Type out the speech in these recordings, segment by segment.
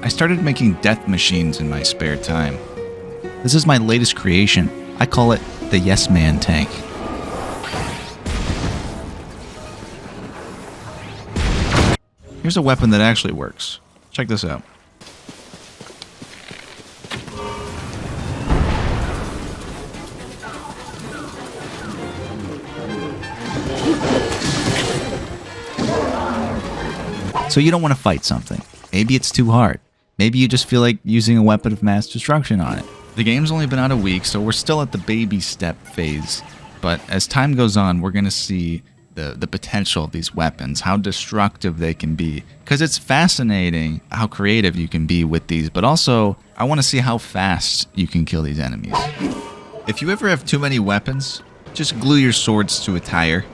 I started making death machines in my spare time. This is my latest creation. I call it the Yes Man tank. Here's a weapon that actually works. Check this out. So you don't want to fight something. Maybe it's too hard. Maybe you just feel like using a weapon of mass destruction on it. The game's only been out a week, so we're still at the baby step phase. But as time goes on, we're going to see the potential of these weapons, how destructive they can be. Because it's fascinating how creative you can be with these, but also I want to see how fast you can kill these enemies. If you ever have too many weapons, just glue your swords to a tire.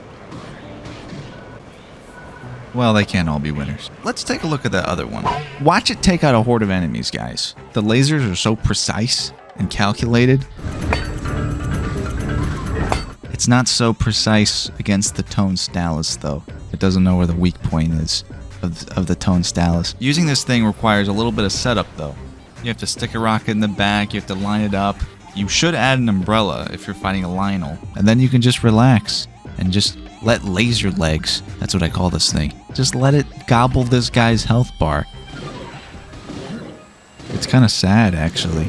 Well, they can't all be winners. Let's take a look at that other one. Watch it take out a horde of enemies, guys. The lasers are so precise and calculated. It's not so precise against the Tone Stallus, though. It doesn't know where the weak point is of the Tone Stallus. Using this thing requires a little bit of setup, though. You have to stick a rocket in the back, you have to line it up. You should add an umbrella if you're fighting a Lionel. And then you can just relax and just let laser legs, that's what I call this thing, just let it gobble this guy's health bar. It's kind of sad, actually.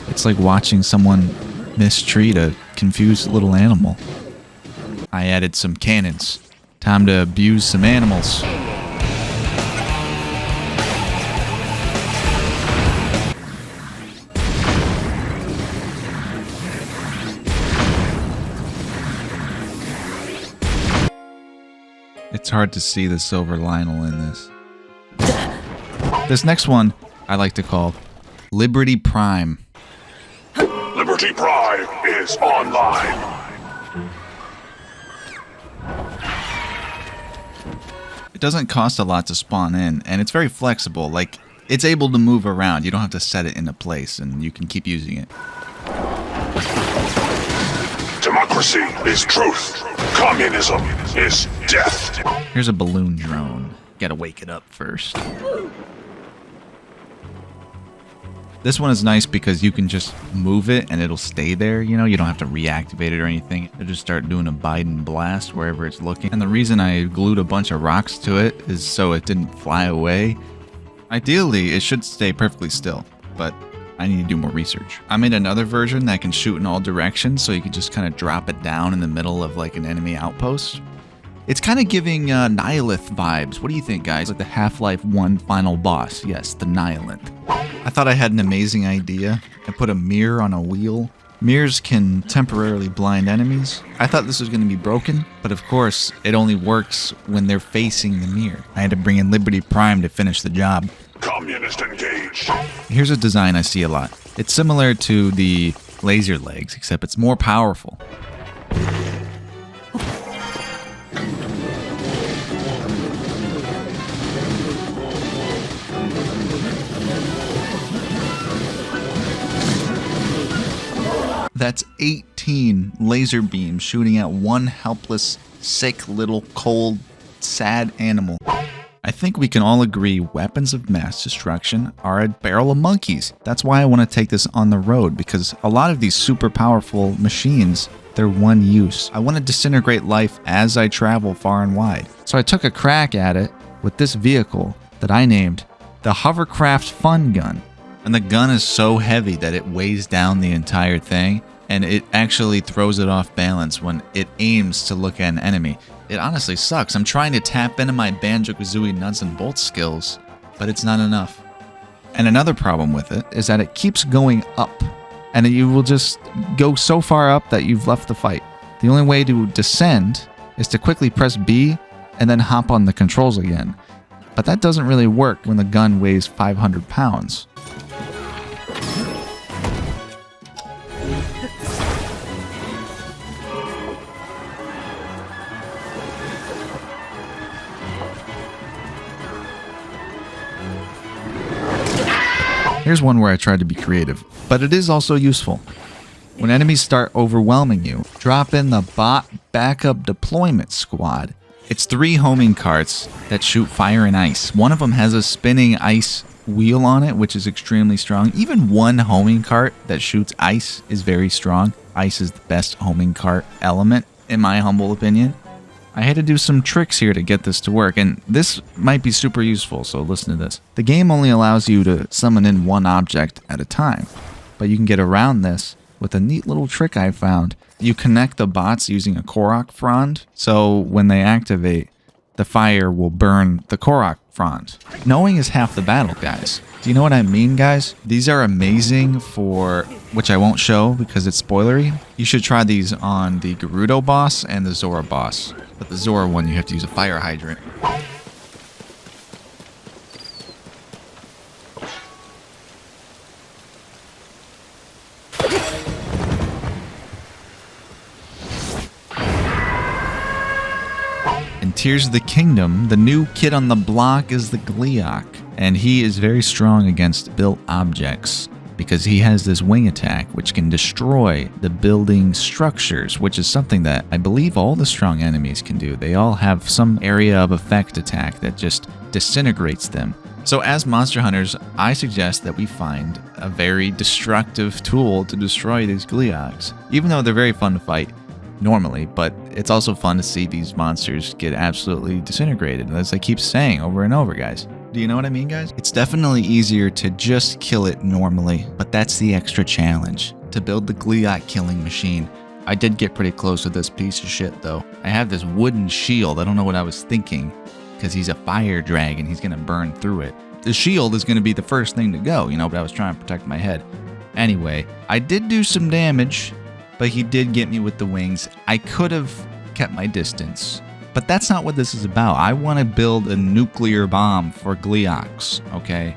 It's like watching someone mistreat a confused little animal. I added some cannons. Time to abuse some animals. It's hard to see the silver Lionel in this. This next one I like to call Liberty Prime. Liberty Prime is online. It doesn't cost a lot to spawn in, and it's very flexible. Like, it's able to move around. You don't have to set it into place, and you can keep using it. Democracy is truth. Communism is death. Here's a balloon drone. Gotta wake it up first. This one is nice because you can just move it and it'll stay there, you know? You don't have to reactivate it or anything. It'll just start doing a Biden blast wherever it's looking. And the reason I glued a bunch of rocks to it is so it didn't fly away. Ideally, it should stay perfectly still, but I need to do more research. I made another version that can shoot in all directions, so you can just kind of drop it down in the middle of like an enemy outpost. It's kind of giving Nihilith vibes. What do you think, guys? Like the Half-Life 1 final boss. Yes, the Nihilith. I thought I had an amazing idea. I put a mirror on a wheel. Mirrors can temporarily blind enemies. I thought this was going to be broken, but of course, it only works when they're facing the mirror. I had to bring in Liberty Prime to finish the job. Communist engaged. Here's a design I see a lot. It's similar to the laser legs, except it's more powerful. That's 18 laser beams shooting at one helpless, sick, little, cold, sad animal. I think we can all agree weapons of mass destruction are a barrel of monkeys. That's why I want to take this on the road, because a lot of these super powerful machines, they're one use. I want to disintegrate life as I travel far and wide. So I took a crack at it with this vehicle that I named the Hovercraft Fun Gun. And the gun is so heavy that it weighs down the entire thing, and it actually throws it off balance when it aims to look at an enemy. It honestly sucks. I'm trying to tap into my Banjo-Kazooie nuts and bolts skills, but it's not enough. And another problem with it is that it keeps going up, and you will just go so far up that you've left the fight. The only way to descend is to quickly press B and then hop on the controls again. But that doesn't really work when the gun weighs 500 pounds. Here's one where I tried to be creative, but it is also useful. When enemies start overwhelming you, drop in the Bot Backup Deployment Squad. It's 3 homing carts that shoot fire and ice. One of them has a spinning ice wheel on it, which is extremely strong. Even one homing cart that shoots ice is very strong. Ice is the best homing cart element, in my humble opinion. I had to do some tricks here to get this to work, and this might be super useful, so listen to this. The game only allows you to summon in one object at a time, but you can get around this with a neat little trick I found. You connect the bots using a Korok frond, so when they activate, the fire will burn the Korok frond. Knowing is half the battle, guys. Do you know what I mean, guys? These are amazing for, which I won't show because it's spoilery. You should try these on the Gerudo boss and the Zora boss. But the Zora one, you have to use a fire hydrant. In Tears of the Kingdom, the new kid on the block is the Gleeok, and he is very strong against built objects because he has this wing attack which can destroy the building structures, which is something that I believe all the strong enemies can do. They all have some area of effect attack that just disintegrates them. So as monster hunters, I suggest that we find a very destructive tool to destroy these Gleeoks, even though they're very fun to fight normally, but it's also fun to see these monsters get absolutely disintegrated, as I keep saying over and over, guys. Do you know what I mean, guys? It's definitely easier to just kill it normally, but that's the extra challenge, to build the Gleeok killing machine. I did get pretty close with this piece of shit, though. I have this wooden shield. I don't know what I was thinking, because he's a fire dragon. He's going to burn through it. The shield is going to be the first thing to go, but I was trying to protect my head. Anyway, I did do some damage, but he did get me with the wings. I could have kept my distance, but that's not what this is about. I want to build a nuclear bomb for Gleeoks, okay?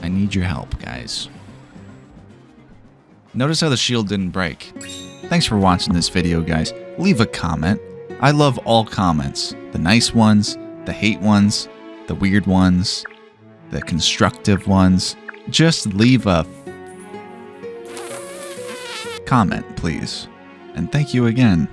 I need your help, guys. Notice how the shield didn't break. Thanks for watching this video, guys. Leave a comment. I love all comments. The nice ones, the hate ones, the weird ones, the constructive ones. Just leave a comment, please. And thank you again.